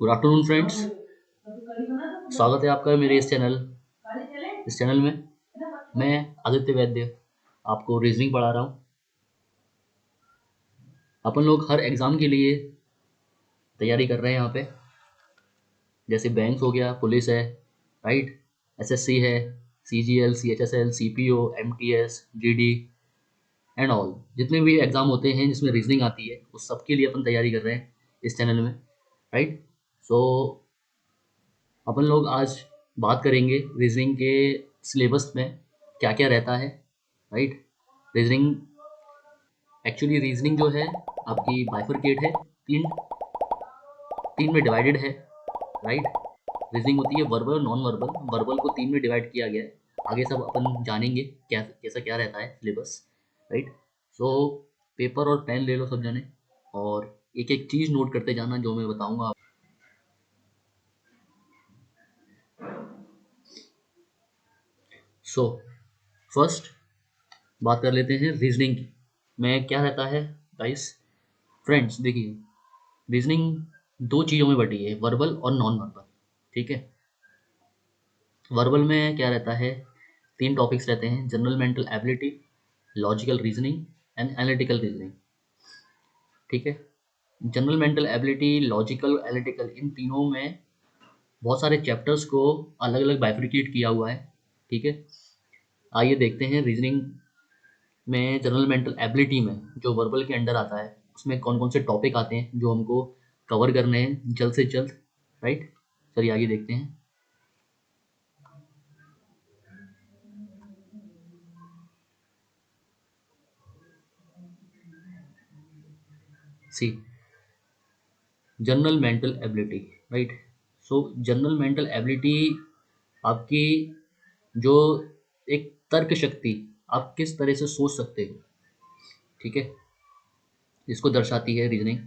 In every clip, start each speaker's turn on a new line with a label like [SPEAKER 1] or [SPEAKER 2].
[SPEAKER 1] Good afternoon friends. स्वागत है आपका मेरे इस चैनल में। मैं आदित्य वैद्य आपको रीजनिंग पढ़ा रहा हूँ। अपन लोग हर एग्ज़ाम के लिए तैयारी कर रहे हैं यहाँ पे, जैसे बैंक हो गया, पुलिस है, राइट, एसएससी है, CGL, CHSL, CPO, MTS, GD and all. जितने भी एग्ज़ाम होते हैं जिसमें रीजनिंग आती है उस सब के लिए अपन तैयारी कर रहे हैं इस चैनल में, राइट। सो अपन लोग आज बात करेंगे रीजनिंग के सिलेबस में क्या क्या रहता है, राइट। रीजनिंग एक्चुअली रीजनिंग जो है आपकी बाइफरकेट है, तीन तीन में डिवाइडेड है, राइट। रीजनिंग होती है वर्बल, नॉन वर्बल। वर्बल को तीन में डिवाइड किया गया है। आगे सब अपन जानेंगे क्या कैसा क्या रहता है सिलेबस, राइट। सो पेपर और पेन ले लो सब जने, और एक एक चीज़ नोट करते जाना जो मैं बताऊंगा। सो फर्स्ट बात कर लेते हैं रीजनिंग की में क्या रहता है। गाइस फ्रेंड्स देखिए, रीजनिंग दो चीज़ों में बटी है, वर्बल और नॉन वर्बल, ठीक है। वर्बल में क्या रहता है, तीन टॉपिक्स रहते हैं, general mental ability, logical reasoning and analytical reasoning, ठीक है। General mental ability, logical, analytical, इन तीनों में बहुत सारे चैप्टर्स को अलग अलग बाइफरकेट किया हुआ है, ठीक है। आइए देखते हैं रीजनिंग में जनरल मेंटल एबिलिटी में जो वर्बल के अंडर आता है उसमें कौन कौन से टॉपिक आते हैं जो हमको कवर करने हैं जल्द से जल्द, राइट। चलिए आगे देखते हैं। See general mental ability, right. So general mental ability आपकी जो एक तर्क शक्ति, आप किस तरह से सोच सकते हो, ठीक है, इसको दर्शाती है रीजनिंग।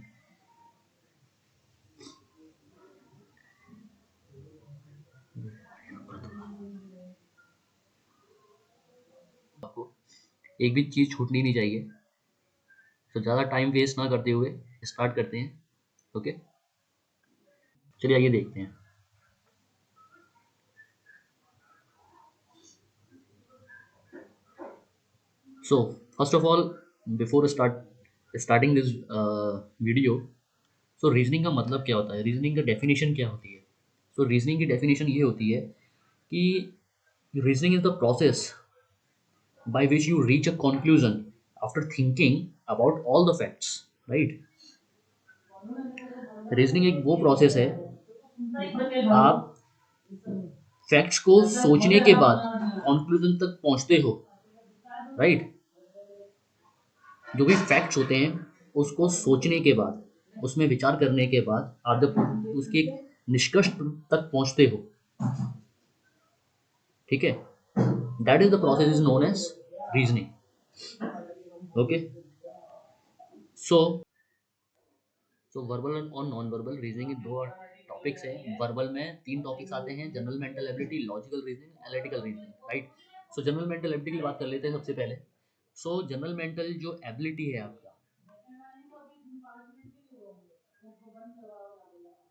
[SPEAKER 1] आपको एक भी चीज़ छूटनी नहीं चाहिए। तो ज़्यादा टाइम वेस्ट ना करते हुए स्टार्ट करते हैं, ओके। चलिए आइए देखते हैं। So first of all, before starting this video, so reasoning का मतलब क्या होता है, रीजनिंग का डेफिनेशन क्या होती है। सो रीजनिंग की डेफिनेशन ये होती है कि reasoning is the process by which you reach a conclusion after thinking about all the facts, right। Reasoning एक वो प्रोसेस है, आप फैक्ट्स को सोचने के बाद कंक्लूजन तक पहुंचते हो, राइट। जो भी फैक्ट्स होते हैं उसको सोचने के बाद, उसमें विचार करने के बाद आप जब उसके एक निष्कर्ष तक पहुंचते हो, ठीक है, that is the process is known as reasoning, okay. So verbal और नॉन वर्बल रीजनिंग के दो टॉपिक्स हैं। वर्बल में तीन टॉपिक्स आते हैं, general mental ability, logical reasoning, analytical reasoning, right. So general mental ability की बात कर लेते हैं सबसे पहले। सो जनरल मेंटल जो एबिलिटी है आपका,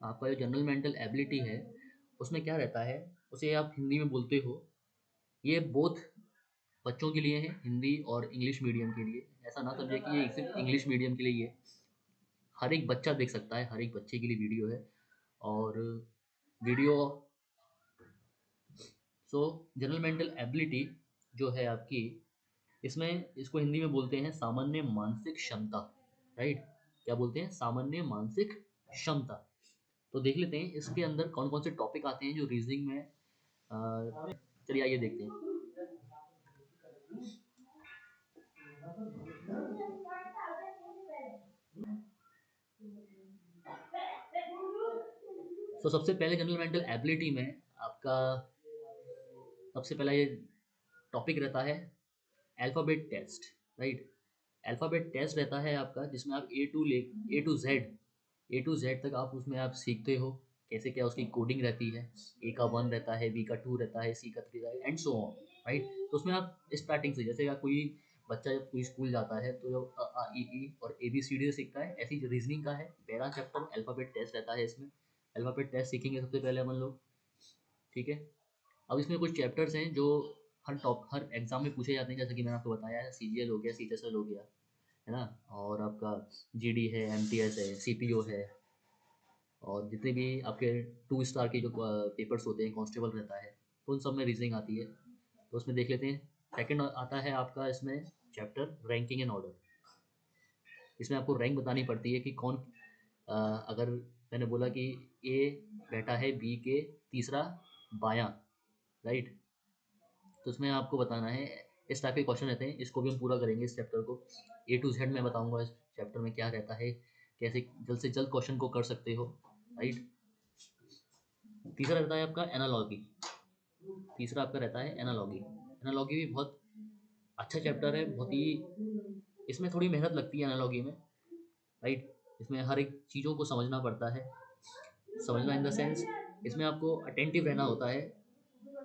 [SPEAKER 1] आपका जो जनरल मेंटल एबिलिटी है उसमें क्या रहता है, उसे आप हिंदी में बोलते हो, ये बोथ बच्चों के लिए है, हिंदी और इंग्लिश मीडियम के लिए। ऐसा ना समझे कि ये सिर्फ इंग्लिश मीडियम के लिए ही है, हर एक बच्चा देख सकता है, हर एक बच्चे के लिए वीडियो है। और वीडियो, सो जनरल मेंटल एबिलिटी जो है आपकी, इसमें इसको हिंदी में बोलते हैं सामान्य मानसिक क्षमता, राइट। क्या बोलते हैं, सामान्य मानसिक क्षमता। तो देख लेते हैं इसके अंदर कौन कौन से टॉपिक आते हैं जो रीजनिंग में चलिए आइए देखते हैं। तो सबसे पहले जनरल मेंटल एबिलिटी में आपका सबसे पहला ये टॉपिक रहता है alphabet test, right. Alphabet test रहता है आपका जिसमें आप ए टू जेड तक आप उसमें आप सीखते हो कैसे क्या उसकी कोडिंग रहती है। ए का वन रहता है, बी का टू रहता है, सी का थ्री रहता है एंड सो ऑन, राइट। तो उसमें आप स्टार्टिंग से, जैसे आप कोई बच्चा जब कोई स्कूल जाता है तो जब अ आ इ ई और ए बी सी डी से सीखता है, ऐसी रीजनिंग का है पहला चैप्टर अल्फ़ाबेट टेस्ट रहता है इसमें, अल्फ़ाबेट टेस्ट सीखेंगे सबसे पहले अपन लोग, ठीक है। अब इसमें कुछ चैप्टर्स हैं जो हर एग्जाम में पूछे जाते हैं, जैसे कि मैंने आपको बताया है, सीजीएल हो गया, सीएचएसएल हो गया, है ना, और आपका जीडी है, एमटीएस है, सीपीओ है, और जितने भी आपके 2 स्टार के जो पेपर्स होते हैं, कांस्टेबल रहता है, तो उन सब में रीजनिंग आती है। तो उसमें देख लेते हैं। सेकंड आता है आपका इसमें चैप्टर रैंकिंग एंड ऑर्डर। इसमें आपको रैंक बतानी पड़ती है कि कौन, अगर मैंने बोला कि ए बैठा है बी के तीसरा बायां, राइट, तो उसमें आपको बताना है। इस टाइप के क्वेश्चन रहते हैं, इसको भी हम पूरा करेंगे इस चैप्टर को। ए टू जेड मैं बताऊंगा इस चैप्टर में क्या रहता है, कैसे जल्द से जल्द क्वेश्चन को कर सकते हो, राइट। तीसरा रहता है आपका एनालॉजी। तीसरा आपका रहता है एनालॉजी। एनालॉजी भी बहुत अच्छा चैप्टर है, बहुत ही, इसमें थोड़ी मेहनत लगती है एनालॉजी में, राइट। इसमें हर एक चीज़ों को समझना पड़ता है। समझना इन द सेंस, इसमें आपको अटेंटिव रहना होता है,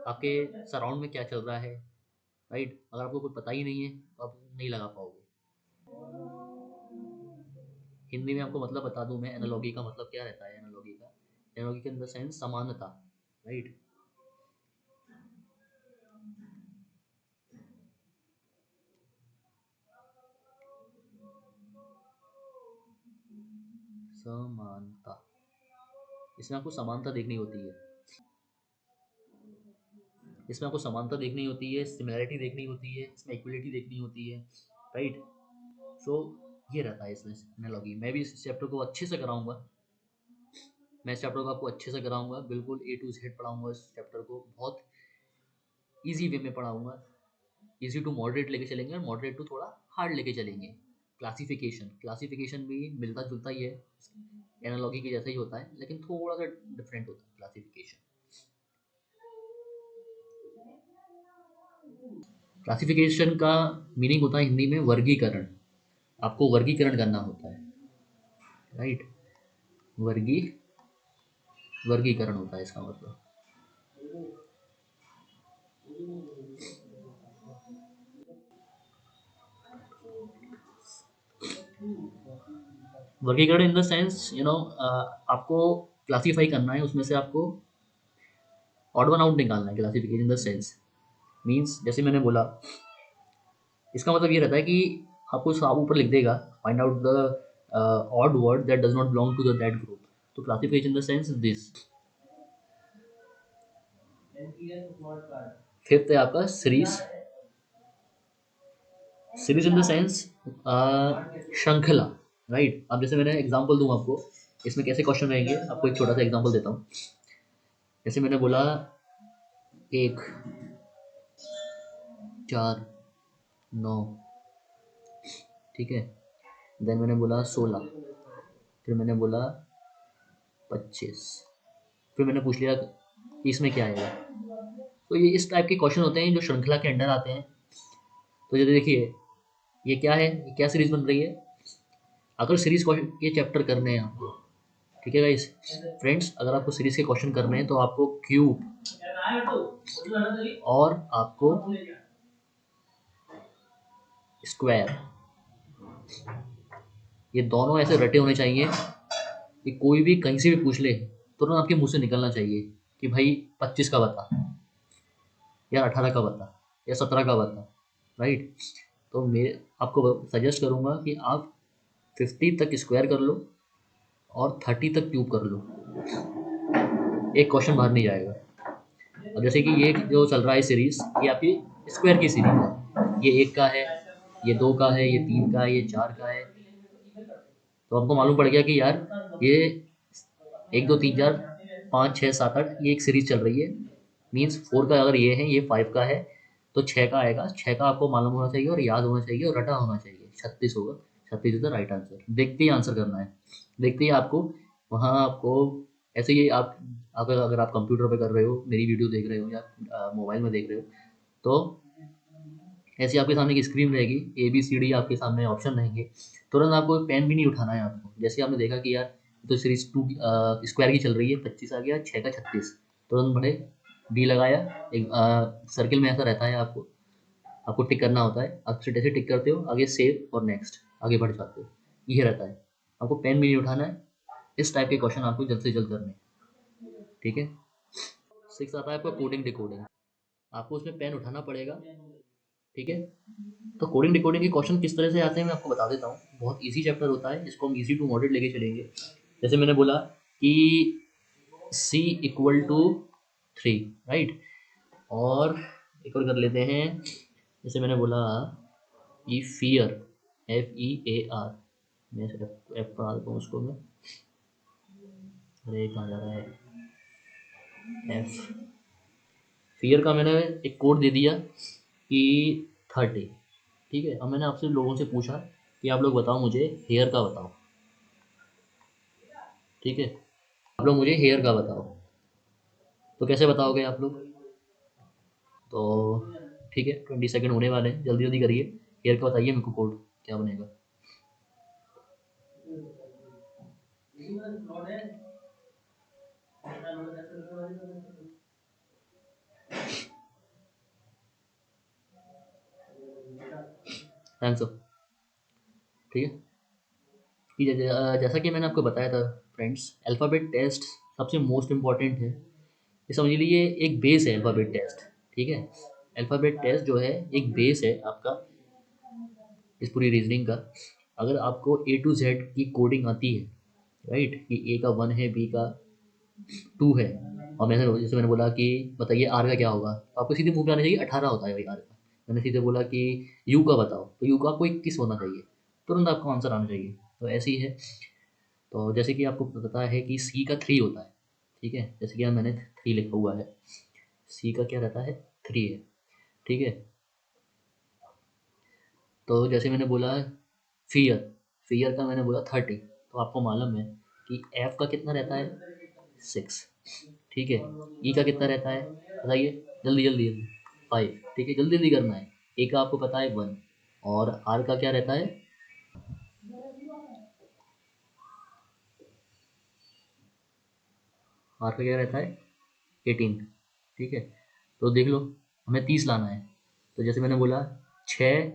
[SPEAKER 1] आपके सराउंड में क्या चल रहा है, राइट। अगर आपको कुछ पता ही नहीं है तो आप नहीं लगा पाओगे। हिंदी में आपको मतलब बता दूं मैं, एनालॉगी का मतलब क्या रहता है। एनालॉगी का, एनालॉगी के इन द सेंस समानता, राइट। समानता, इसमें आपको समानता देखनी होती है। इसमें आपको समानता देखनी होती है, सिमिलैरिटी देखनी होती है, इसमें इक्वलिटी देखनी होती है, राइट। सो ये रहता है इसमें एनालॉगी। मैं भी इस चैप्टर को अच्छे से कराऊंगा। मैं इस चैप्टर को आपको अच्छे से कराऊंगा, बिल्कुल ए टू जेड पढ़ाऊंगा इस चैप्टर को, बहुत ईजी वे में पढ़ाऊंगा। ईजी टू मॉडरेट लेके चलेंगे, और मॉडरेट टू थोड़ा हार्ड लेके चलेंगे। क्लासिफिकेशन, क्लासिफिकेशन भी मिलता जुलता ही है, एनालॉगी के जैसा ही होता है, लेकिन थोड़ा सा डिफरेंट होता है क्लासिफिकेशन। क्लासिफिकेशन का मीनिंग होता है हिंदी में वर्गीकरण। आपको वर्गीकरण करना होता है, राइट। वर्गी वर्गीकरण होता है इसका मतलब। वर्गीकरण इन द सेंस, आपको क्लासीफाई करना है, उसमें से आपको ऑड वन आउट निकालना है। Classification in the sense means, जैसे मैंने बोला, इसका मतलब ये रहता है कि आपको साफ ऊपर लिख देगा, find out the odd word that does not belong to the that group. तो classification in the sense this. Fifth है आपका series. Series in the sense श्रृंखला, राइट। अब जैसे मैंने एग्जांपल दूं आपको, इसमें कैसे क्वेश्चन रहेंगे, आपको एक छोटा सा एग्जांपल देता हूँ। जैसे मैंने बोला 1, 4, 9, ठीक है। देन मैंने बोला 16, फिर मैंने बोला 25, फिर मैंने पूछ लिया कि इसमें क्या आएगा। तो ये इस टाइप के क्वेश्चन होते हैं जो श्रृंखला के अंडर आते हैं। तो ये देखिए, ये क्या है, ये क्या सीरीज बन रही है। अगर सीरीज क्वेश्चन ये चैप्टर करने हैं आपको, ठीक है गाइस, फ्रेंड्स, अगर आपको सीरीज के क्वेश्चन करने हैं तो आपको क्यूब और आपको स्क्वायर, ये दोनों ऐसे रटे होने चाहिए कि कोई भी कहीं से भी पूछ ले, तुरंत आपके मुंह से निकलना चाहिए कि भाई 25 का बता, या 18 का बता, या 17 का बता, राइट। तो मैं आपको सजेस्ट करूंगा कि आप 50 तक स्क्वायर कर लो और 30 तक क्यूब कर लो, एक क्वेश्चन बाहर नहीं जाएगा। अब जैसे कि ये जो चल रहा है सीरीज, ये आपकी स्क्वायर की सीरीज है। ये 1 का है, ये 2 का है, ये 3 का है, ये 4 का है। तो आपको मालूम पड़ गया कि यार ये 1, 2, 3, 4, 5, 6, 7, 8, ये एक सीरीज चल रही है। मीन्स 4 का अगर ये है, ये 5 का है, तो 6 का आएगा। 6 का आपको मालूम होना चाहिए और याद होना चाहिए और रटा होना चाहिए। 36 होगा। 36 इज द राइट आंसर। देखते ही आंसर करना है, देखते ही आपको वहाँ आपको ऐसे ही आप, अगर आप कंप्यूटर पे कर रहे हो, मेरी वीडियो देख रहे हो, या मोबाइल में देख रहे हो, तो ऐसी आपके सामने एक स्क्रीन रहेगी, ABCD आपके सामने ऑप्शन रहेंगे। तुरंत आपको पेन भी नहीं उठाना है आपको। जैसे आपने देखा कि यार तो सीरीज 2 स्क्वायर की चल रही है, 25 आ गया, 6 का 36, तुरंत बड़े बी लगाया। एक सर्किल में ऐसा रहता है, आपको आपको टिक करना होता है। आप जैसे टिक करते हो, आगे सेव और नेक्स्ट, आगे बढ़ जाते हो। ये रहता है, आपको पेन भी नहीं उठाना है। इस टाइप के क्वेश्चन आपको जल्द से जल्द करने हैं। ठीक है। 6 आता है आपका कोडिंग डिकोडिंग। आपको उसमें पेन उठाना पड़ेगा, ठीक है। तो कोडिंग डिकोडिंग के क्वेश्चन किस तरह से आते हैं मैं आपको बता देता हूँ। बहुत इजी चैप्टर होता है, इसको हम इजी टू मॉडरेट लेके चलेंगे। जैसे मैंने बोला कि c इक्वल टू 3, राइट। और एक और कर लेते हैं, जैसे मैंने बोला कि फियर, FEAR, मैं एफ पढ़ा देता हूँ उसको मैं। अरे कहाँ जा रहा है एफ। फियर का मैंने एक कोड दे दिया कि 30, ठीक है। अब मैंने आपसे लोगों से पूछा कि आप लोग बताओ मुझे हेयर का बताओ, ठीक है। आप लोग मुझे हेयर का बताओ, तो कैसे बताओगे आप लोग? तो ठीक है, 20 सेकंड होने वाले हैं, जल्दी जल्दी करिए। हेयर का बताइए मेरे को कोड क्या बनेगा। आंसर, ठीक है। कि जैसा कि मैंने आपको बताया था फ्रेंड्स, अल्फ़ाबेट टेस्ट सबसे मोस्ट इम्पॉर्टेंट है। ये समझ लीजिए एक बेस है अल्फ़ाबेट टेस्ट, ठीक है। अल्फ़ाबेट टेस्ट जो है एक बेस है आपका इस पूरी रीजनिंग का। अगर आपको ए टू जेड की कोडिंग आती है, राइट, कि ए का 1 है, बी का 2 है, और मैंने जैसे मैंने बोला कि बताइए आर का क्या होगा, तो आपको सीधे मुंह पे आना चाहिए 18 होता है भाई आर का। मैंने सीधे बोला कि यू का बताओ, तो यू का आपको 21 होना चाहिए, तुरंत आपको आंसर आना चाहिए। तो ऐसे ही है। तो जैसे कि आपको पता है कि सी का 3 होता है, ठीक है। जैसे कि यहाँ मैंने 3 लिखा हुआ है, सी का क्या रहता है, 3 है, ठीक है। तो जैसे मैंने बोला फियर, फियर का मैंने बोला 30, तो आपको मालूम है कि एफ का कितना रहता है, 6, ठीक है। ई का कितना रहता है बताइए, जल्दी जल्दी जल्दी, 5, ठीक है। जल्दी जल्दी करना है। ए का आपको पता है 1, और आर का क्या रहता है, आर का क्या रहता है 18, ठीक है। तो देख लो, हमें 30 लाना है। तो जैसे मैंने बोला 6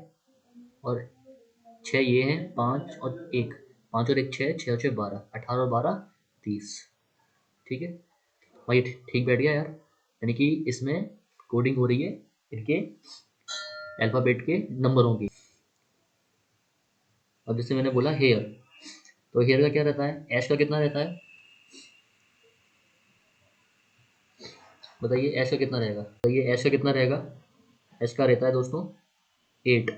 [SPEAKER 1] और 6 ये हैं, 5 और 1, 5 और 1 6, 6 और 6 12, 18 और 12 30, ठीक है भाई। ठीक बैठ गया यार। यानी कि इसमें कोडिंग हो रही है इनके अल्फ़ाबेट के नंबरों की। अब जैसे मैंने बोला हेयर, तो हेयर का क्या रहता है, ऐश का कितना रहता है बताइए, ऐश का कितना रहेगा बताइए, ऐश का कितना रहेगा। ऐश का रहता है दोस्तों 8।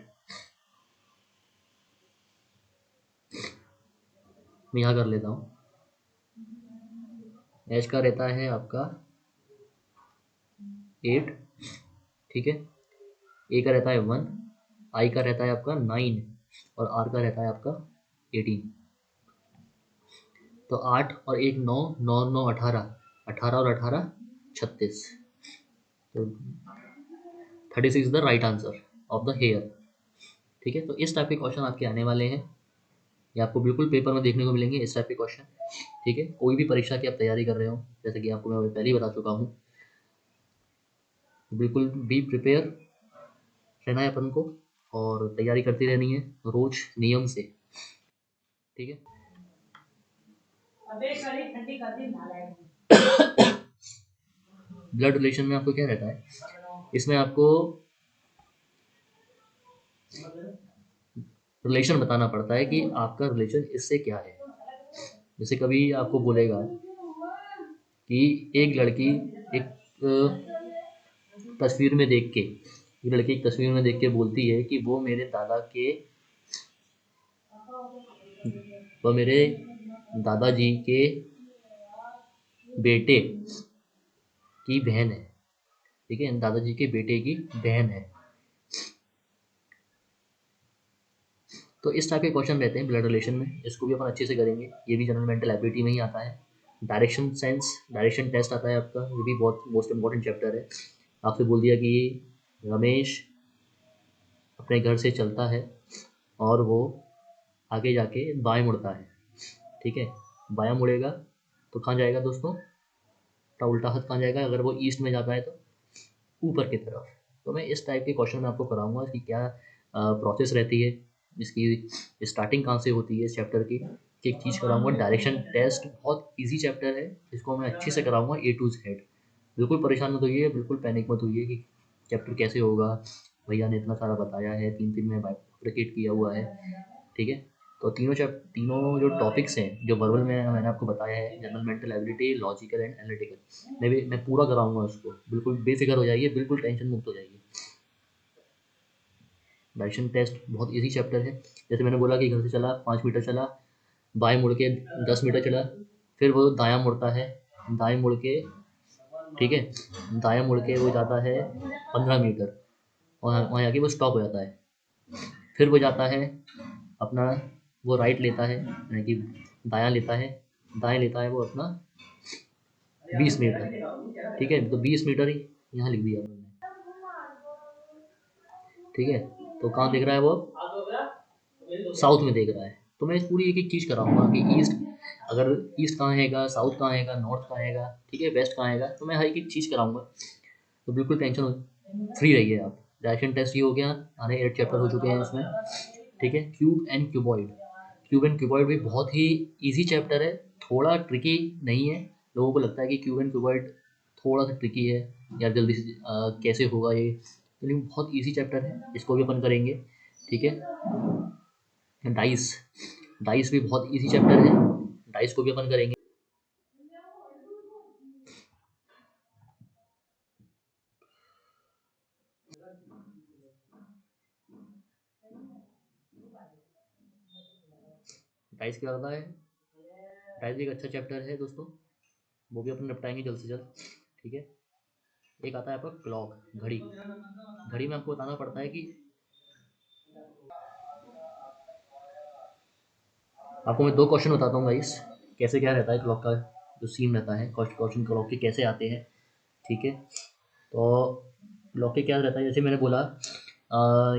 [SPEAKER 1] मैं यहाँ कर लेता हूँ, ऐश का रहता है आपका 8, ठीक है। ए का रहता है 1, आई का रहता है आपका 9, और आर का रहता है आपका 18। तो 8 और 1 9, 9 9 18, 18 और 18 36। तो 36 is the right answer of the here, ठीक है। तो इस टाइप के क्वेश्चन आपके आने वाले हैं, ये आपको बिल्कुल पेपर में देखने को मिलेंगे इस टाइप के क्वेश्चन, ठीक है। कोई भी परीक्षा की आप तैयारी कर रहे हो, जैसे कि आपको मैं पहले ही बता चुका हूँ, बिल्कुल बी प्रिपेयर रहना है अपन को, और तैयारी करती रहनी है रोज नियम से, ठीक है। ब्लड रिलेशन में आपको क्या रहता है, इसमें आपको रिलेशन बताना पड़ता है कि आपका रिलेशन इससे क्या है। जैसे कभी आपको बोलेगा कि एक लड़की एक तस्वीर में देख के, एक लड़की एक तस्वीर में देख के बोलती है कि वो मेरे दादाजी के बेटे की बहन है, ठीक है। दादाजी के बेटे की बहन है। तो इस टाइप के क्वेश्चन रहते हैं ब्लड रिलेशन में, इसको भी अपन अच्छे से करेंगे। ये भी जनरल मेंटल एबिलिटी में ही आता है। डायरेक्शन सेंस, डायरेक्शन टेस्ट आता है आपका, ये भी बहुत मोस्ट इंपॉर्टेंट चैप्टर है। आपसे बोल दिया कि रमेश अपने घर से चलता है और वो आगे जाके बाएं मुड़ता है, ठीक है। बायां मुड़ेगा तो कहाँ जाएगा दोस्तों, तो उल्टा हाथ कहाँ जाएगा, अगर वो ईस्ट में जाता है तो ऊपर की तरफ। तो मैं इस टाइप के क्वेश्चन में आपको कराऊंगा कि क्या प्रोसेस रहती है इसकी, स्टार्टिंग कहाँ से होती है इस चैप्टर की, एक चीज़ कराऊंगा, डायरेक्शन टेस्ट बहुत इजी चैप्टर है, इसको मैं अच्छे से कराऊंगा ए टू जेड। बिल्कुल परेशान मत होइए, बिल्कुल पैनिक मत होइए कि चैप्टर कैसे होगा, भैया ने इतना सारा बताया है, 3 दिन में बाइफरकेट किया हुआ है, ठीक है। तो तीनों जो टॉपिक्स हैं, जो वर्बल में मैंने आपको बताया है, general, mental ability, logical and analytical, मैं पूरा कराऊंगा उसको, बिल्कुल बेफिक्र हो जाइए, बिल्कुल टेंशन मुक्त हो जाइए। डायरेक्शन टेस्ट बहुत इजी चैप्टर है। जैसे मैंने बोला कि घर से चला 5 मीटर चला, बाएं मुड़ के 10 मीटर चला, फिर वो दायां मुड़ता है, दाएं मुड़ के, ठीक है, दायां मुड़ के वो जाता है 15 मीटर, और वहाँ जाके वो स्टॉप हो जाता है। फिर वो जाता है अपना, वो राइट लेता है, यानी कि दायां लेता है, दाएं लेता है वो अपना 20 मीटर, ठीक है। तो 20 मीटर ही यहाँ लिख दिया मैंने, ठीक है। तो कहाँ देख रहा है वो, साउथ में देख रहा है। तो मैं पूरी एक एक चीज़ कराऊंगा कि ईस्ट, अगर ईस्ट कहाँ हैगा, साउथ कहाँ हैगा, नॉर्थ कहाँ हैगा, ठीक है, वेस्ट कहाँ हैगा, तो मैं हर एक एक चीज़ कराऊंगा। तो बिल्कुल टेंशन फ्री रहिए आप। डायरेक्शन टेस्ट ये हो गया, आने 8 चैप्टर हो चुके हैं इसमें, ठीक है। Cube and cuboid, cube and cuboid भी बहुत ही इजी चैप्टर है, थोड़ा ट्रिकी नहीं है। लोगों को लगता है कि क्यूब एंड क्यूबॉइड थोड़ा सा ट्रिकी है, यार जल्दी से कैसे होगा ये, लेकिन बहुत इजी चैप्टर है, इसको भी अपन करेंगे, ठीक है। डाइस, डाइस भी बहुत इजी चैप्टर है, डाइस को भी अपन करेंगे। डाइस क्या होता है, डाइस एक अच्छा चैप्टर है दोस्तों, वो भी अपन निपटाएंगे जल्द से जल्द, ठीक है। एक आता है आपका क्लॉक, घड़ी। घड़ी में आपको बताना पड़ता है कि, आपको मैं 2 क्वेश्चन बताता हूँ गाइस, कैसे क्या रहता है क्लॉक का, जो सीन रहता है, क्वेश्चन क्लॉक के कैसे आते हैं, ठीक है। तो क्लॉक के क्या रहता है, जैसे मैंने बोला,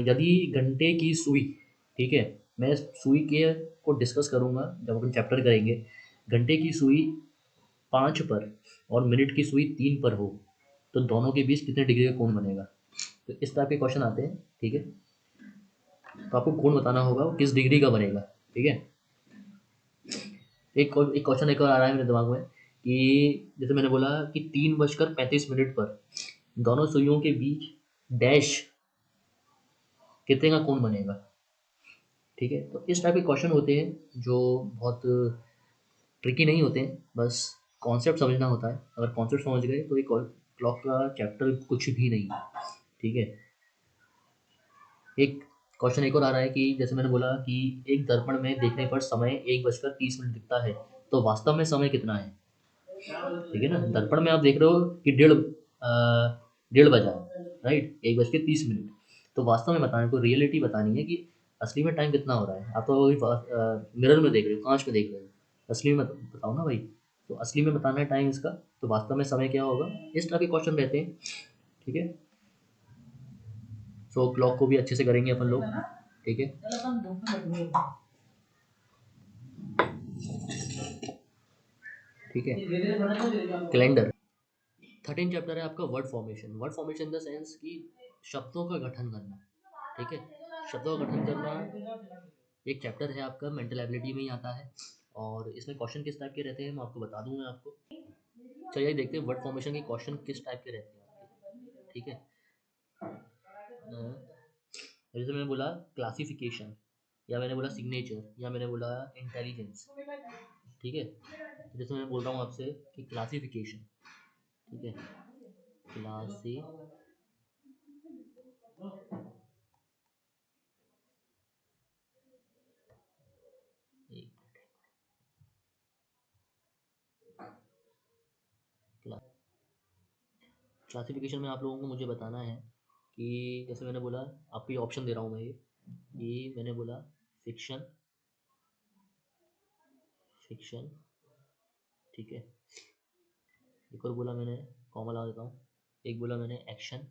[SPEAKER 1] यदि घंटे की सुई, ठीक है, मैं सुई के को डिस्कस करूंगा जब अपन चैप्टर करेंगे। घंटे की सुई 5 पर और मिनट की सुई 3 पर हो, तो दोनों के बीच कितने डिग्री का कोण बनेगा। तो इस टाइप के क्वेश्चन आते हैं, ठीक है। तो आपको कोण बताना होगा वो किस डिग्री का बनेगा, ठीक है। एक क्वेश्चन एक और आ रहा है मेरे दिमाग में कि जैसे मैंने बोला कि 3:35 पर दोनों सुइयों के बीच डैश कितने का कोण बनेगा, ठीक है। तो इस टाइप के क्वेश्चन होते हैं जो बहुत ट्रिकी नहीं होते हैं, बस कॉन्सेप्ट समझना होता है। अगर कॉन्सेप्ट समझ गए तो एक क्लॉक का चैप्टर कुछ भी नहीं है, ठीक है। एक क्वेश्चन एक और आ रहा है कि जैसे मैंने बोला कि एक दर्पण में देखने पर समय 1:30 दिखता है, तो वास्तव में समय कितना है, ठीक है ना। दर्पण में आप देख रहे हो कि 1:30 बजा, राइट, 1:30, तो वास्तव में बताने को रियलिटी बतानी है कि असली में टाइम कितना हो रहा है। आप तो मिरर में देख रहे हो, कांच में देख रहे हो, असली में बताओ ना भाई। तो असली में बताना है टाइम इसका, तो वास्तव में समय क्या होगा, इस तरह के क्वेश्चन रहते हैं, ठीक है। सो क्लॉक को भी अच्छे से करेंगे अपन लोग, ठीक है। ठीक है, कैलेंडर। 13 चैप्टर है आपका word formation. Word formation in the sense कि शब्दों का गठन करना, ठीक है। शब्दों का गठन करना एक चैप्टर है आपका, मेंटल एबिलिटी में ही आता है, और इसमें क्वेश्चन किस टाइप के रहते हैं मैं आपको बता दूं मैं आपको। चलिए देखते हैं वर्ड फॉर्मेशन के क्वेश्चन किस टाइप के रहते हैं आपके, ठीक है। जैसे मैंने बोला क्लासिफिकेशन, या मैंने बोला सिग्नेचर, या मैंने बोला इंटेलिजेंस, ठीक है। तो जैसे मैं बोल रहा हूँ आपसे कि क्लासिफिकेशन, ठीक है, क्लासी, क्लासिफिकेशन में आप लोगों को मुझे बताना है कि जैसे मैंने बोला, आपको ये ऑप्शन दे रहा हूँ मैं, ये कि मैंने बोला फिक्शन, फिक्शन, ठीक है। एक और बोला मैंने, कॉमा लगा देता हूँ, एक बोला मैंने एक्शन,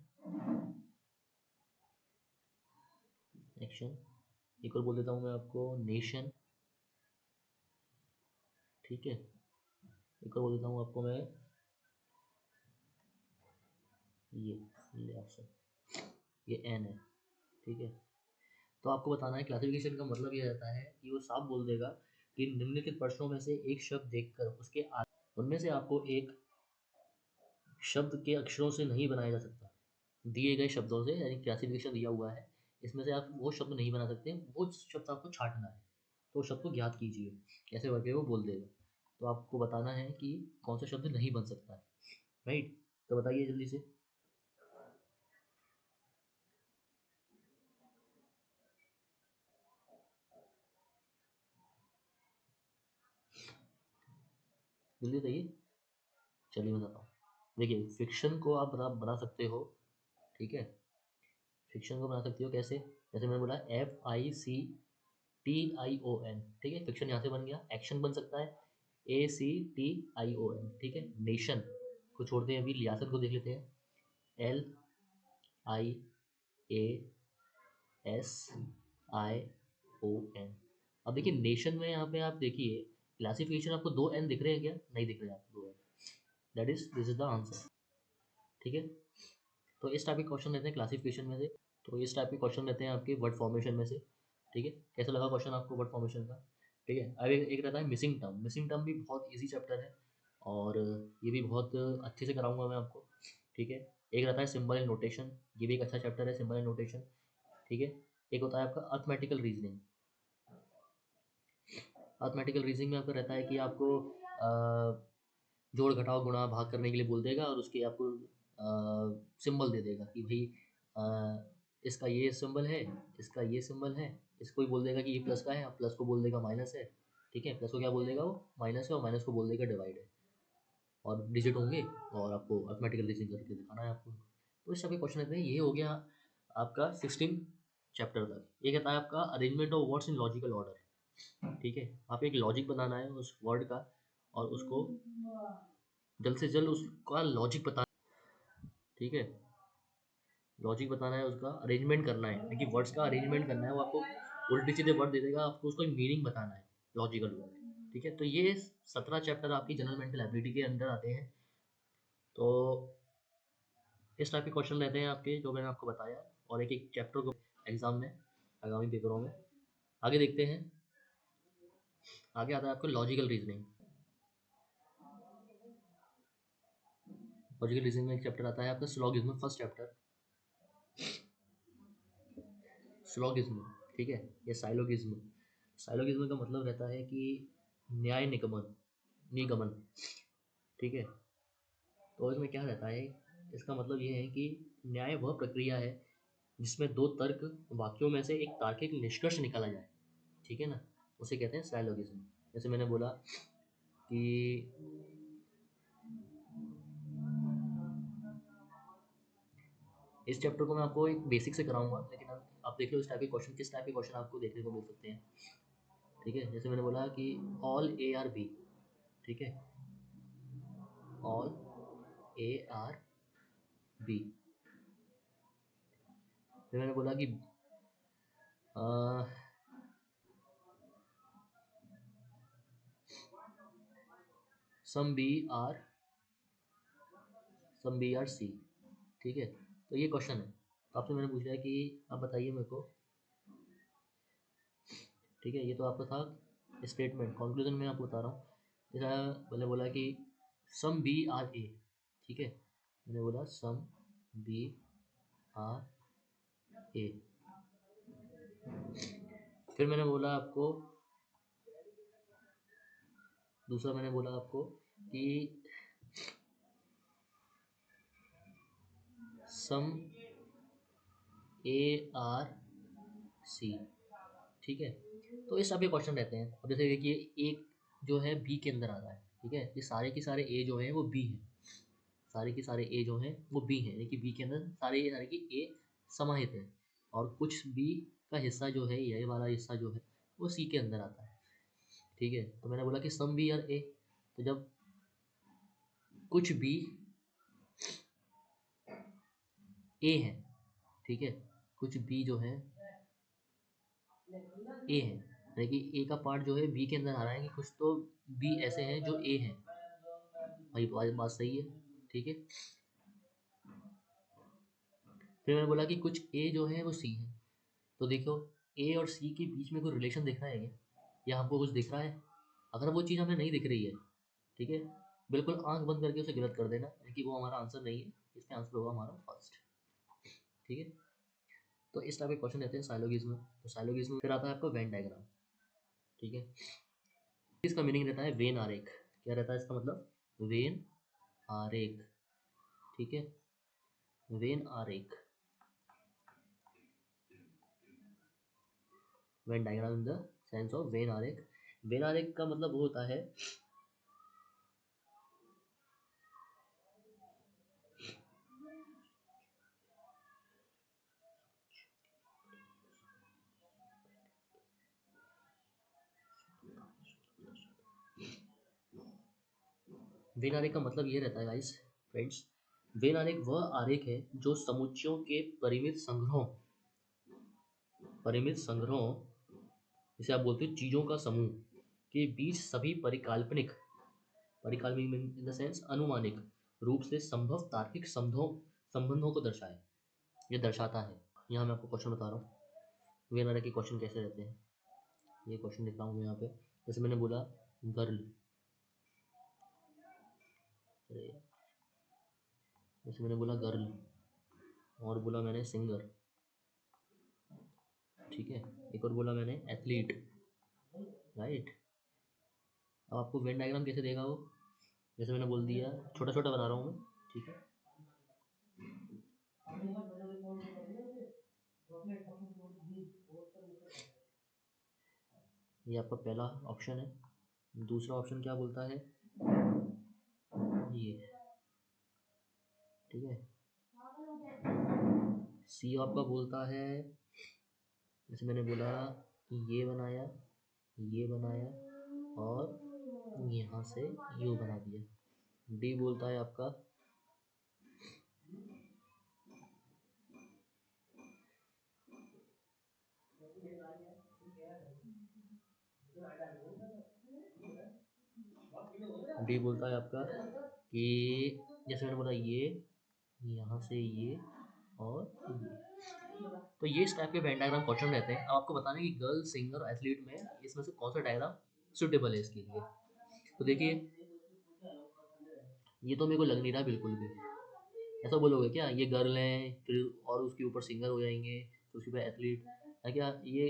[SPEAKER 1] एक्शन। एक और बोल देता हूँ मैं आपको नेशन, ठीक है। एक और बोल देता हूँ आपको मैं ये ऑप्शन, ये एन है, ठीक है। तो आपको बताना है, क्लासिफिकेशन का मतलब ये रहता है कि वो साफ बोल देगा कि निम्नलिखित प्रश्नों में से एक शब्द देखकर उसके उनमें से आपको एक शब्द के अक्षरों से नहीं बनाया जा सकता। दिए गए शब्दों से, यानी क्लासिफिकेशन दिया हुआ है, इसमें से आप वो शब्द नहीं बना सकते, वो शब्द आपको छांटना है। तो शब्द को ज्ञात कीजिए, कैसे करके वो बोल देगा। तो आपको बताना है कि कौन सा शब्द नहीं बन सकता है, राइट। तो बताइए जल्दी से। जल्दी बताइए। चलिए बताता हूँ। देखिए, फिक्शन को आप बना सकते हो, ठीक है। फिक्शन को बना सकते हो कैसे? जैसे मैंने बोला FICTION, ठीक है। फिक्शन यहाँ से बन गया। एक्शन बन सकता है ACTION, ठीक है। नेशन को छोड़ते हैं, अभी लियाकत को देख लेते हैं। LIASION। अब देखिए, नेशन में यहाँ पे आप देखिए क्लासिफिकेशन, आपको 2 N दिख रहे हैं क्या? नहीं दिख रहे हैं आपको 2 N। This is the answer, ठीक है। तो इस टाइप के क्वेश्चन रहते हैं क्लासिफिकेशन में से। तो इस टाइप के क्वेश्चन रहते हैं आपके वर्ड फॉर्मेशन में से, ठीक है। कैसा लगा क्वेश्चन आपको वर्ड फॉर्मेशन का? ठीक है। अब एक रहता है मिसिंग टर्म। मिसिंग टर्म भी बहुत इजी चैप्टर है, और ये भी बहुत अच्छे से कराऊंगा मैं आपको, ठीक है। एक रहता है सिंबल एंड नोटेशन, ये भी एक अच्छा चैप्टर है, सिंबल एंड नोटेशन, ठीक है। एक होता है आपका अर्थमेटिकल रीजनिंग। अर्थमेटिकल रीजनिंग में आपका रहता है कि आपको जोड़ घटाव गुणा भाग करने के लिए बोल देगा, और उसके आपको सिंबल दे देगा कि भाई इसका ये सिंबल है, इसका ये सिंबल है। इसको ही बोल देगा कि ये प्लस का है, अब प्लस को बोल देगा माइनस है, ठीक है। प्लस को क्या बोल देगा वो? माइनस है, और माइनस को बोल देगा डिवाइड है, और डिजिट होंगे, और आपको अर्थमेटिकल रीजनिंग करके दिखाना है आपको। तो इस टाइप के क्वेश्चन रहते हैं। ये हो गया आपका 16 चैप्टर तक। ये कहता है आपका arrangement of words in logical order, ठीक है। आप एक लॉजिक बनाना है उस वर्ड का, और उसको जल्द से जल्द उसका लॉजिक बता, ठीक है। लॉजिक बताना है, उसका अरेंजमेंट करना है, देखिए वर्ड्स का अरेंजमेंट करना है। वो आपको उल्टे सीधे वर्ड दे देगा, आपको उसका मीनिंग बताना है, लॉजिकल वर्ड, ठीक है। तो ये 17 चैप्टर आपकी जनरल मेंटल एबिलिटी के अंदर आते हैं। तो इस टाइप के क्वेश्चन रहते हैं आपके, जो मैंने आपको बताया, और एक एक चैप्टर को एग्जाम में, आगामी पेपरों में। आगे देखते हैं। आगे आता है आपको लॉजिकल रीजनिंग। लॉजिकल रीजनिंग में एक चैप्टर आता है आपका सिलोगिज्म, फर्स्ट चैप्टर सिलोगिज्म, ठीक है। ये साइलोगिज्म। साइलोगिज्म का मतलब रहता है कि न्याय निगमन, निगमन, ठीक है। तो इसमें क्या रहता है, इसका मतलब ये है कि न्याय वह प्रक्रिया है जिसमें दो तर्क वाक्यों में से एक तार्किक निष्कर्ष निकाला जाए, ठीक है ना। उसे कहते हैं साइलोगिज्म। जैसे मैंने बोला कि इस चैप्टर को मैं आपको एक बेसिक से कराऊंगा, लेकिन आप देख लो इस टाइप के क्वेश्चन, किस टाइप के क्वेश्चन आपको देखने को मिल सकते हैं, ठीक है। जैसे मैंने बोला कि ऑल ए आर बी, ठीक है। All A are B. फिर मैंने बोला कि some B are, some B are C, ठीक है। तो ये क्वेश्चन है। तो आपसे मैंने पूछा है कि आप बताइए मेरे को, ठीक है। ये तो आपका था स्टेटमेंट, कंक्लूजन में आपको बता रहा हूँ। जैसा मैंने बोला कि सम बी आर ए, ठीक है। मैंने बोला सम बी आर ए। फिर मैंने बोला आपको, दूसरा मैंने बोला आपको कि सम ए आर सी, ठीक है। तो इस सब के क्वेश्चन रहते हैं। अब जैसे देखिए, एक जो है बी के अंदर आ रहा है, ठीक है। ये सारे के सारे ए जो है वो बी है, सारे के सारे ए जो हैं वो बी हैं, यानी कि बी के अंदर सारे सारे की ए समाहित है, और कुछ बी का हिस्सा जो है, ये वाला हिस्सा जो है, वो सी के अंदर आता है, ठीक है। तो मैंने बोला कि सम बी और ए। तो जब कुछ बी ए है, ठीक है, कुछ बी जो है ए है, यानी कि ए का पार्ट जो है बी के अंदर आ रहा है, कि कुछ तो बी ऐसे हैं जो ए हैं। भाई बात सही है, ठीक है। फिर मैंने बोला कि कुछ ए जो है वो सी है। तो देखो, ए और सी के बीच में कोई रिलेशन दिख रहा है क्या, या हमको कुछ दिख रहा है? अगर वो चीज़ हमें नहीं दिख रही है, ठीक है, बिल्कुल आंख बंद करके उसे गलत कर देना, क्योंकि वो हमारा आंसर नहीं है, इसमें आंसर होगा हमारा फर्स्ट। ठीक है, तो इस टाइप के क्वेश्चन रहते हैं साइलोगिज्म। तो साइलोगिज्म फिर आता है आपका वेन डायग्राम। ठीक है, इसका मीनिंग रहता है वेन आरेख। क्या रहता है इसका मतलब? वेन आरेख। ठीक है, वेन आरेख, Venn diagram in the sense of when आरेख। वेन आरेख का मतलब वो होता है, वेन आरेख का मतलब ये रहता है गाइस, फ्रेंड्स, वेन आरेख वह आरेख है जो समुच्चयों के परिमित संग्रहों, जिसे आप बोलते हो चीजों का समूह, के बीच सभी परिकाल्पनिक, परिकाल्पनिक इन द सेंस अनुमानिक रूप से संभव तार्किक संबंधों को दर्शाए, ये दर्शाता है। यहाँ मैं आपको क्वेश्चन बता रहा हूँ वेन आरेख के क्वेश्चन कैसे रहते हैं। ये क्वेश्चन लिख रहा हूँ मैं यहाँ पे। जैसे मैंने बोला गर्ल, जैसे मैंने बोला गर्ल, और बोला मैंने सिंगर। ठीक है, एक और बोला मैंने एथलीट, राइट। अब आपको वेन डायग्राम कैसे देगा वो? जैसे मैंने बोल दिया, छोटा छोटा बना रहा हूँ मैं। ठीक है, ये आपका पहला ऑप्शन है। दूसरा ऑप्शन क्या बोलता है? ये, ठीक है। सी आपका बोलता है, जैसे मैंने बोला ये बनाया, ये बनाया, और यहाँ से यू बना दिया। डी बोलता है आपका, डी बोलता है आपका कि जैसे मैंने बोला ये, यहाँ से ये, और ये। तो ये इस टाइप के वेन डायग्राम क्वेश्चन रहते हैं। अब आपको बताना है कि गर्ल, सिंगर और एथलीट में इसमें से कौन सा डायग्राम सुटेबल है इसके लिए। तो देखिए, ये तो मेरे को लग नहीं रहा बिल्कुल भी। ऐसा बोलोगे क्या ये गर्ल है, फिर और उसके ऊपर सिंगर हो जाएंगे, फिर उसके ऊपर एथलीट है क्या? ये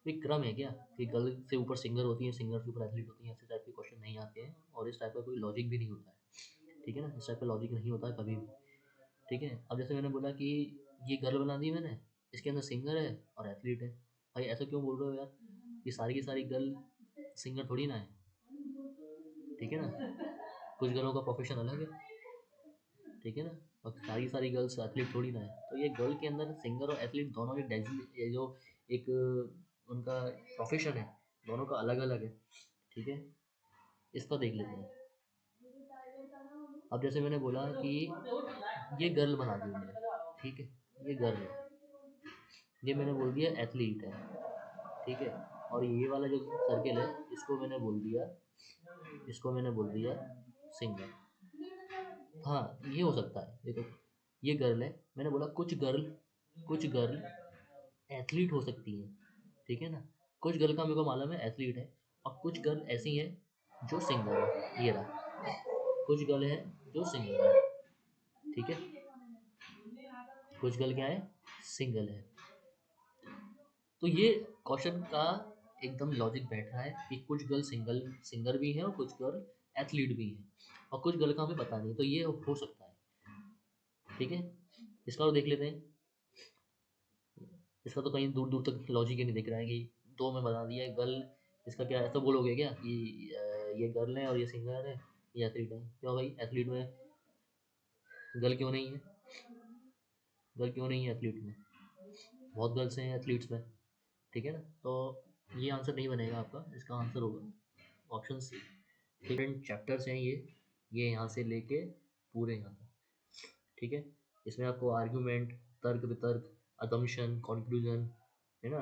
[SPEAKER 1] एक क्रम है क्या कि गर्ल से ऊपर सिंगर होती है, सिंगर से ऊपर एथलीट होती है? ऐसे टाइप के क्वेश्चन नहीं आते हैं, और इस टाइप का कोई लॉजिक भी नहीं होता है। ठीक है ना, इस टाइप का लॉजिक नहीं होता है कभी भी। ठीक है, अब जैसे मैंने बोला कि ये गर्ल बना दी मैंने, इसके अंदर सिंगर है और एथलीट है। भाई ऐसा क्यों बोल रहे हो यार? ये सारी की सारी गर्ल सिंगर थोड़ी ना है। ठीक है ना, कुछ गर्लों का प्रोफेशन अलग है। ठीक है ना, और सारी सारी गर्ल्स एथलीट थोड़ी ना है। तो ये गर्ल के अंदर सिंगर और एथलीट दोनों के ये जो एक उनका प्रोफेशन है, दोनों का अलग अलग है। ठीक है, इसका देख लेते हैं। अब जैसे मैंने बोला कि ये गर्ल बना दी मैंने, ठीक है, ये गर्ल है, ये मैंने बोल दिया एथलीट है। ठीक है, और ये वाला जो सर्किल है, इसको मैंने बोल दिया, इसको मैंने बोल दिया सिंगर। हाँ, ये हो सकता है। देखो, ये गर्ल है, मैंने बोला कुछ गर्ल एथलीट हो सकती है। ठीक है ना, कुछ गर्ल का मेरे को मालूम है एथलीट है, और कुछ गर्ल ऐसी हैं जो सिंगर है। ये रहा, कुछ गर्ल है जो सिंगल है। ठीक है, कुछ गर्ल क्या है? सिंगल है। तो ये क्वेश्चन का एकदम लॉजिक बैठ रहा है कि कुछ गर्ल सिंगर भी है और कुछ गर्ल एथलीट भी है, और कुछ गर्ल का हमें पता नहीं, तो ये हो सकता है। ठीक है, इसका और देख लेते हैं। इसका तो कहीं दूर दूर तक लॉजिक ही नहीं दिख रहा है कि दो में बता दिया है गर्ल। इसका क्या ऐसा बोलोगे क्या कि ये गर्ल है और ये सिंगर है, ये एथलीट है? क्यों भाई, एथलीट में गर्ल क्यों नहीं है? गर्ल क्यों नहीं है एथलीट में? बहुत गर्ल्स हैं एथलीट्स में। ठीक है ना, तो ये आंसर नहीं बनेगा आपका, इसका आंसर होगा ऑप्शन सी। डिफरेंट चैप्टर्स हैं ये यहाँ से लेके पूरे यहाँ तक। ठीक है, इसमें आपको आर्ग्यूमेंट, तर्क वितर्क, अदम्पशन, कंक्लूजन, है ना,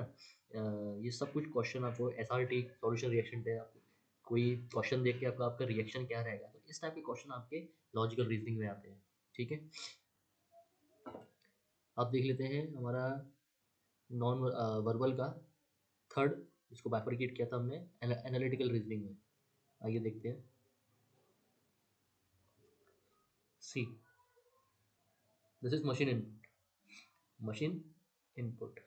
[SPEAKER 1] ये सब कुछ क्वेश्चन आपको S R T solution reaction पे, आपको कोई क्वेश्चन देख के आपका रिएक्शन क्या रहेगा, तो इस टाइप के क्वेश्चन आपके लॉजिकल रीजनिंग में आते हैं। ठीक है, आप देख लेते हैं हमारा नॉन वर्बल का थर्ड इसको बाइफरकेट किया था हमने एनालिटिकल रीजनिंग में। आइए देखते हैं। सी, दिस इज मशीन इनपुट।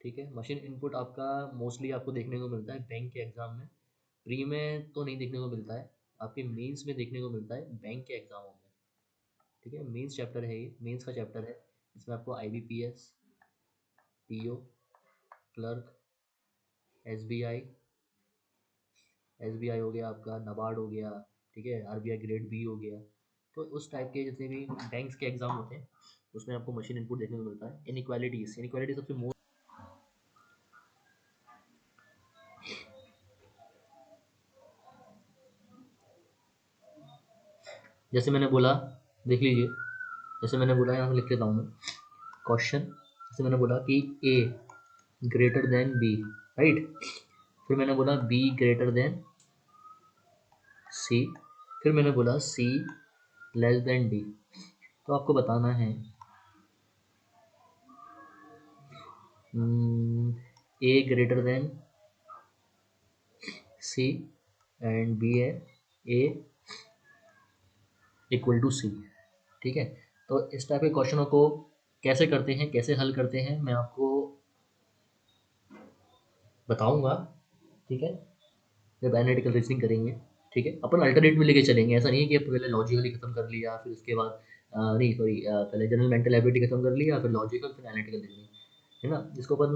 [SPEAKER 1] ठीक है, मशीन इनपुट आपका मोस्टली आपको देखने को मिलता है बैंक के एग्जाम में। प्री में तो नहीं देखने को मिलता है, आपके मेंस में देखने को मिलता है, बैंक के एग्जामों में। ठीक है, मेंस चैप्टर है ये, मेंस का चैप्टर है। इसमें आपको IBPS, PO, clerk, SBI, SBI हो गया आपका, नाबार्ड हो गया, ठीक है, RBI ग्रेड बी हो गया। तो उस टाइप के जितने भी बैंक्स के एग्जाम होते हैं उसमें आपको मशीन इनपुट देखने को मिलता है। इनइक्वालिटी सबसे मोस्ट, जैसे मैंने बोला, देख लीजिए, जैसे मैंने बोला यहाँ लिख लेता हूँ मैं क्वेश्चन। जैसे मैंने बोला कि A greater than B, right. फिर मैंने बोला B ग्रेटर देन C, फिर मैंने बोला C लेस देन D। तो आपको बताना है A greater than C and B है A इक्वल टू C। ठीक है, तो इस टाइप के क्वेश्चनों को कैसे करते हैं, कैसे हल करते हैं, मैं आपको बताऊंगा। ठीक है, जब एनालिटिकल रीजनिंग करेंगे। ठीक है, अपन अल्टरनेट में लेके चलेंगे, ऐसा नहीं है कि पहले लॉजिकली खत्म कर लिया फिर उसके बाद नहीं सॉरी, पहले जनरल मेंटल एबिलिटी खत्म कर लिया फिर लॉजिकल फिर एनालिटिकल रीजनिंग, है ना। इसको अपन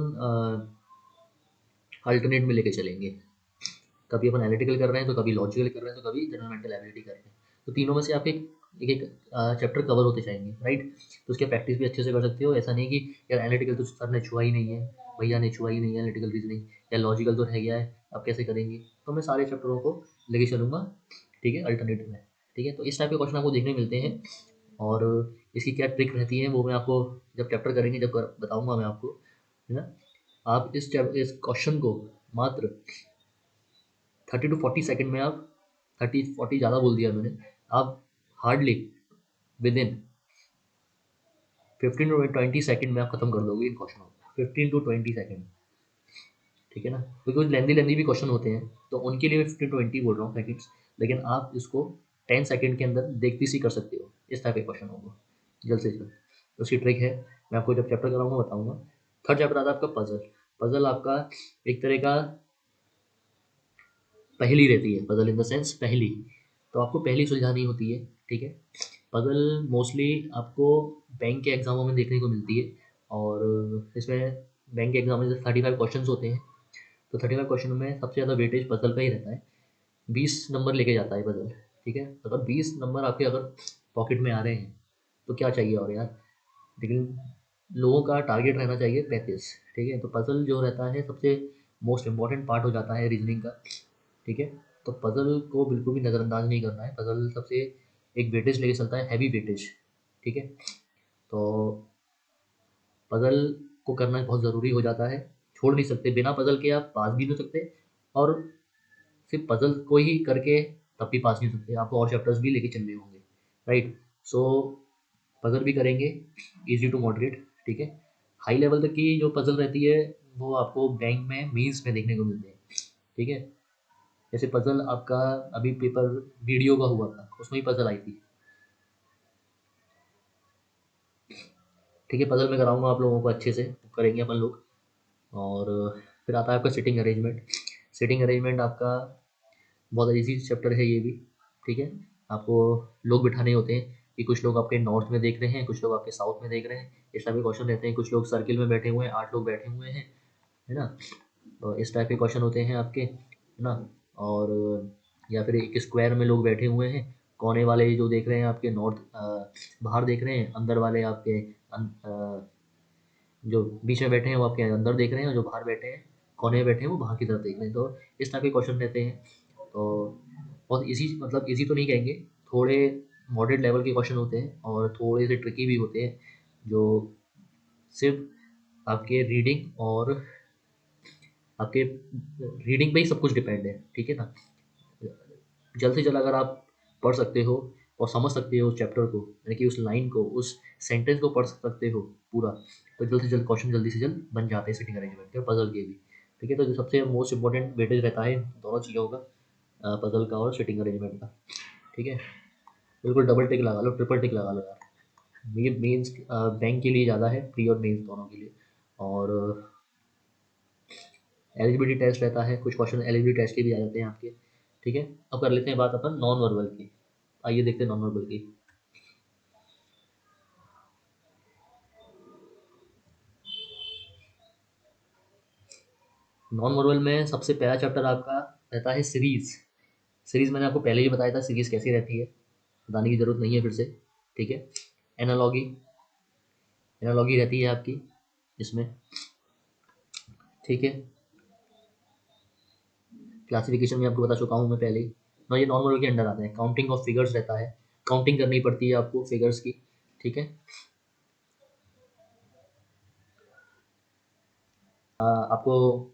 [SPEAKER 1] अल्टरनेट में लेके चलेंगे। कभी अपन एनालिटिकल कर रहे हैं तो कभी लॉजिकल कर रहे हैं तो कभी जनरल मेंटल एबिलिटी कर रहे हैं। तो तीनों में से आप एक एक चैप्टर कवर होते जाएंगे, राइट। तो उसकी प्रैक्टिस भी अच्छे से कर सकते हो। ऐसा नहीं कि यार एनालिटिकल तो सर ने छुआ ही नहीं है, भैया ने छुआ ही नहीं है एनालिटिकल रीजनिंग, या लॉजिकल तो रह गया है, अब कैसे करेंगे। तो मैं सारे चैप्टरों को लेके चलूँगा, ठीक है, अल्टरनेट में। ठीक है, तो इस टाइप के क्वेश्चन आपको देखने मिलते हैं। और इसकी क्या ट्रिक रहती है वो मैं आपको जब चैप्टर करेंगे जब बताऊँगा मैं आपको, है ना। आप इस क्वेश्चन को मात्र 30 to 40 सेकंड में आप, 30-40 ज़्यादा बोल दिया मैंने, आप hardly with in 15 to 20 second में आप खत्म कर दोगे इन क्वेश्चनों को, 15 to 20 सेकंड। ठीक है ना, क्योंकि लेंदी भी क्वेश्चन होते हैं तो उनके लिए मैं 15 to 20 बोल रहा हूँ सेकंड्स। लेकिन आप इसको 10 सेकंड के अंदर देखती सी कर सकते हो इस टाइप के क्वेश्चन को, जल्द से जल्द। तो उसकी ट्रिक है, मैं आपको जब चैप्टर कराऊंगा बताऊंगा। थर्ड चैप्टर आता है आपका पजल। पजल आपका एक तरह का पहेली रहती है, पजल इन द सेंस पहेली। तो आपको पहेली सुलझानी होती है। ठीक है, पजल मोस्टली आपको बैंक के एग्जामों में देखने को मिलती है। और इसमें बैंक के एग्जाम में 35 क्वेश्चन होते हैं। तो 35 क्वेश्चन में सबसे ज़्यादा वेटेज पजल का ही रहता है, 20 नंबर लेके जाता है पजल। ठीक है, अगर 20 नंबर आपके अगर पॉकेट में आ रहे हैं तो क्या चाहिए और यार। लेकिन लोगों का टारगेट रहना चाहिए 35। ठीक है, तो पजल जो रहता है सबसे मोस्ट इम्पॉर्टेंट पार्ट हो जाता है रीजनिंग का। ठीक है, तो पजल को बिल्कुल भी नज़रअंदाज नहीं करना है। पजल सबसे एक वेटेज लेके चलता है, हैवी वेटेज। ठीक है, तो पजल को करना बहुत ज़रूरी हो जाता है, छोड़ नहीं सकते। बिना पजल के आप पास भी नहीं हो सकते, और सिर्फ पजल को ही करके तब भी पास नहीं हो सकते, आपको और चैप्टर्स भी लेके चलने होंगे, राइट। सो पजल भी करेंगे, इजी टू मॉडरेट। ठीक है, हाई लेवल तक की जो पजल रहती है वो आपको बैंक में मेंस में देखने को मिलते हैं। ठीक है, जैसे पजल आपका अभी पेपर वीडियो का हुआ था उसमें ही पजल आई थी। ठीक है, पजल में कराऊंगा आप लोगों को अच्छे से, करेंगे अपन लोग। और फिर आता है आपका सिटिंग अरेंजमेंट। सिटिंग अरेंजमेंट आपका बहुत ईजी चैप्टर है ये भी। ठीक है, आपको लोग बिठाने होते हैं कि कुछ लोग आपके नॉर्थ में देख रहे हैं, कुछ लोग आपके साउथ में देख रहे हैं, इस टाइप के क्वेश्चन रहते हैं। कुछ लोग सर्किल में बैठे हुए हैं, 8 लोग बैठे हुए हैं, है ना। तो इस टाइप के क्वेश्चन होते हैं आपके, है ना। और या फिर एक स्क्वायर में लोग बैठे हुए हैं, कोने वाले जो देख रहे हैं आपके नॉर्थ बाहर देख रहे हैं, अंदर वाले आपके जो बीच में बैठे हैं वो आपके अंदर देख रहे हैं, और जो बाहर बैठे हैं कोने में बैठे हैं वो बाहर की तरफ देख रहे हैं। तो इस टाइप के क्वेश्चन रहते हैं। तो बहुत इजी, मतलब इजी तो नहीं कहेंगे, थोड़े मॉडरेट लेवल के क्वेश्चन होते हैं और थोड़े से ट्रिकी भी होते हैं, जो सिर्फ आपके रीडिंग और आपके रीडिंग पे ही सब कुछ डिपेंड है। ठीक है ना, जल्द से जल्द अगर आप पढ़ सकते हो और समझ सकते हो उस चैप्टर को, यानी कि उस लाइन को, उस सेंटेंस को पढ़ सकते हो पूरा, तो जल्द से जल्द क्वेश्चन जल्दी से जल्द बन जाते हैं सिटिंग अरेंजमेंट के, पजल के भी। ठीक है। तो जो सबसे मोस्ट इंपॉर्टेंट वेटेज रहता है दोनों चीज़ों का, पजल का और सिटिंग अरेंजमेंट का। ठीक है, बिल्कुल डबल टिक लगा लो, ट्रिपल टिक लगा लो यार। ये मेंस बैंक के लिए ज़्यादा है, प्री और मेंस दोनों के लिए। और एलिजिबिलिटी टेस्ट रहता है, कुछ क्वेश्चन एलिजिबिलिटी टेस्ट के भी आ जाते हैं आपके। ठीक है, अब कर लेते हैं बात अपन नॉन वर्बल की। आइए देखते हैं नॉन वर्बल की। नॉन वर्बल में सबसे पहला चैप्टर आपका रहता है सीरीज। सीरीज मैंने आपको पहले ही बताया था सीरीज कैसी रहती है, बताने की जरूरत नहीं है फिर से। ठीक है, एनालॉगी, एनालॉगी रहती है आपकी इसमें। ठीक है, क्लासिफिकेशन में आपको बता चुका हूँ मैं पहले ही। और ये नॉन वर्बल के अंडर आते हैं। काउंटिंग ऑफ फिगर्स रहता है, काउंटिंग करनी पड़ती है आपको फिगर्स की। ठीक है, आपको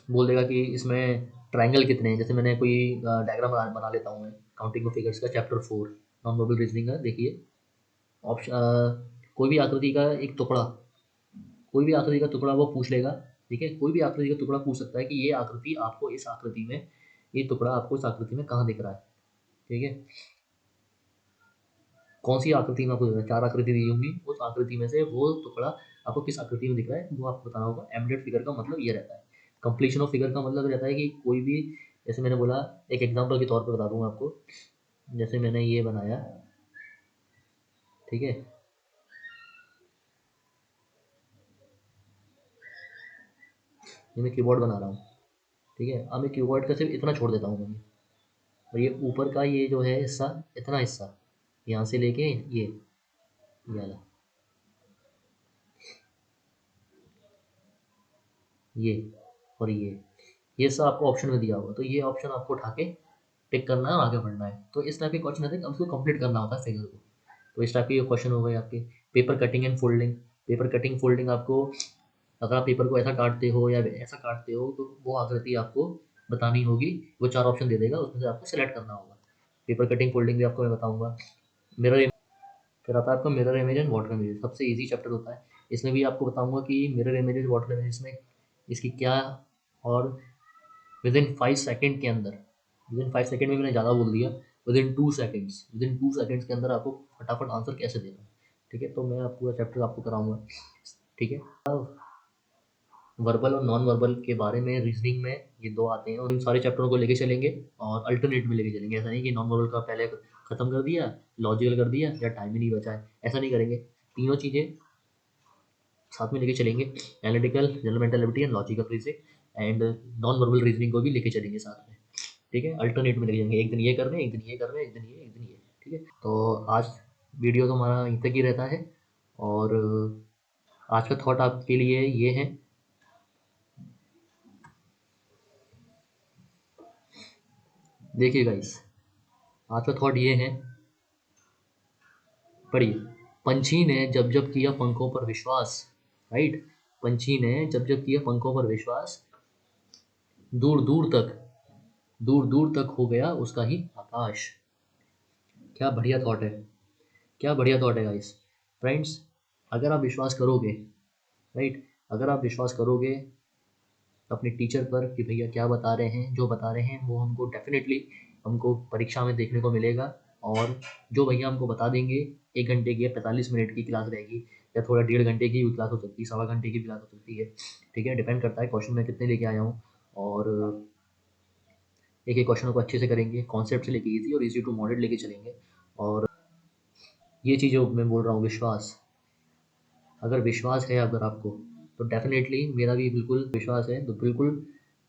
[SPEAKER 1] बोल देगा कि इसमें ट्रायंगल कितने हैं। जैसे मैंने कोई डायग्राम बना लेता हूँ मैं काउंटिंग ऑफ फिगर्स का, चैप्टर 4 नॉन वर्बल रीजनिंग का। देखिए ऑप्शन, कोई भी आकृति का एक टुकड़ा, कोई भी आकृति का टुकड़ा वो पूछ लेगा। ठीक है, कोई भी आकृति का टुकड़ा पूछ सकता है कि ये आकृति आपको इस आकृति में, ये टुकड़ा आपको इस आकृति में कहाँ दिख रहा है। ठीक है, कौन सी आकृति में आपको दिख रहा है, 4 आकृति दी होंगी, उस आकृति में से वो टुकड़ा आपको किस आकृति में दिख रहा है वो आपको बताना होगा। एम्बेडेड फिगर का मतलब ये रहता है। कंप्लीशन ऑफ फिगर का मतलब रहता है कि कोई भी, जैसे मैंने बोला, एक एग्जांपल के तौर पर बता दूंगा आपको। जैसे मैंने ये बनाया, ठीक है, ये मैं कीबोर्ड बना रहा हूँ। ठीक है, अब मैं कीबोर्ड का सिर्फ इतना छोड़ देता हूँ मैं, और ये ऊपर का ये जो है हिस्सा, इतना हिस्सा यहाँ से लेके ये वाला, ये और ये सब आपको ऑप्शन में दिया होगा। तो ये ऑप्शन आपको उठा के टिक करना है और आगे बढ़ना है। तो इस टाइप के क्वेश्चन आते हैं, उसको कंप्लीट करना होता है फिगर को। तो इस टाइप के क्वेश्चन हो गए आपके। Paper cutting and folding, paper cutting folding आपको, अगर आप पेपर को ऐसा काटते हो या ऐसा काटते हो तो वो आकृति आपको बतानी होगी। वो 4 ऑप्शन दे देगा, उसमें से आपको सेलेक्ट करना होगा। पेपर कटिंग फोल्डिंग भी आपको मैं बताऊंगा। मिरर, फिर आता है आपका mirror image and water image, सबसे इजी चैप्टर होता है। इसमें भी आपको बताऊंगा कि मिरर इमेजेस वाटर इमेजेस में इसकी क्या, और विद इन 5 सेकेंड के अंदर, विद इन 5 सेकेंड में मैंने ज़्यादा बोल दिया, विद इन टू सेकेंड्स के अंदर आपको फटाफट आंसर कैसे देना है। ठीक है, तो मैं आप पूरा चैप्टर आपको कराऊंगा। ठीक है, वर्बल और नॉन वर्बल के बारे में रीजनिंग में ये 2 आते हैं, और इन सारे चैप्टरों को लेके चलेंगे और अल्टरनेट में लेके चलेंगे। ऐसा नहीं कि नॉन वर्बल का पहले खत्म कर दिया, लॉजिकल कर दिया या टाइम ही नहीं बचा है, ऐसा नहीं करेंगे। तीनों चीज़ें साथ में लेके चलेंगे। Analytical, general mental ability and logical reasoning and non verbal reasoning को भी लेके चलेंगे साथ में। ठीक है, अल्टरनेट में लेके जाएंगे, एक दिन ये कर रहे हैं, एक दिन ये कर रहे हैं, एक दिन ये, एक दिन ये। ठीक है, तो आज वीडियो तो हमारा यहीं तक ही रहता है। और आज का थॉट आपके लिए ये है, देखिए गाइस, आज का थॉट ये है, पढ़िए। पंछी ने जब जब किया पंखों पर विश्वास, राइट, पंछी ने जब जब किया पंखों पर विश्वास, दूर दूर तक, दूर दूर तक हो गया उसका ही आकाश। क्या बढ़िया थॉट है, क्या बढ़िया थॉट है गाइस। फ्रेंड्स, अगर आप विश्वास करोगे, राइट, अगर आप विश्वास करोगे अपने टीचर पर कि भैया क्या बता रहे हैं, जो बता रहे हैं वो हमको डेफिनेटली हमको परीक्षा में देखने को मिलेगा। और जो भैया हमको बता देंगे, 1 घंटे की या 45 मिनट की क्लास रहेगी, या थोड़ा 1.5 घंटे की भी क्लास हो सकती है, 1.25 घंटे की भी क्लास हो सकती है। ठीक है, डिपेंड करता है क्वेश्चन मैं कितने लेके आया हूँ। और एक एक क्वेश्चन को अच्छे से करेंगे, कॉन्सेप्ट से लेके इजी और इजी टू मॉडरेट लेके चलेंगे। और ये चीज़ें मैं बोल रहा हूँ, विश्वास, अगर विश्वास है अगर आपको, तो डेफिनेटली मेरा भी बिल्कुल विश्वास है, तो बिल्कुल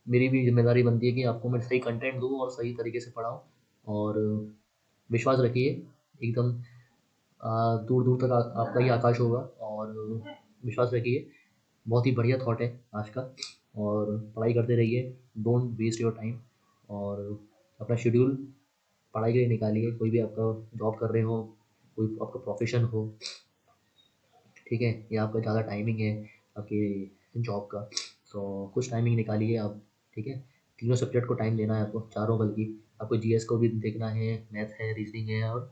[SPEAKER 1] मेरी भी जिम्मेदारी बनती है कि आपको मैं सही कंटेंट दूँ और सही तरीके से पढ़ाऊँ। और विश्वास रखिए, एकदम दूर दूर तक आपका ही आकाश होगा। और विश्वास रखिए, बहुत ही बढ़िया थॉट है आज का। और पढ़ाई करते रहिए, डोंट वेस्ट योर टाइम। और अपना शेड्यूल पढ़ाई के लिए निकालिए, कोई भी आपका जॉब कर रहे हो, कोई आपका प्रोफेशन हो, ठीक है, या आपका ज़्यादा टाइमिंग है आपके जॉब का, तो कुछ टाइमिंग निकालिए आप। ठीक है, तीनों सब्जेक्ट को टाइम देना है आपको, चारों बल्कि। आपको जीएस को भी देखना है, मैथ है, रीजनिंग है और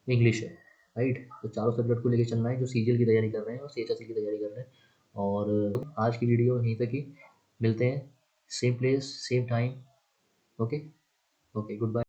[SPEAKER 1] इंग्लिश है, राइट। तो चारों सब्जेक्ट को लेके चलना है, जो सीजीएल की तैयारी कर रहे हैं और सीएचएसएल की तैयारी कर रहे हैं। और आज की वीडियो यहीं तक ही, मिलते हैं same place same time. Okay, okay, good bye.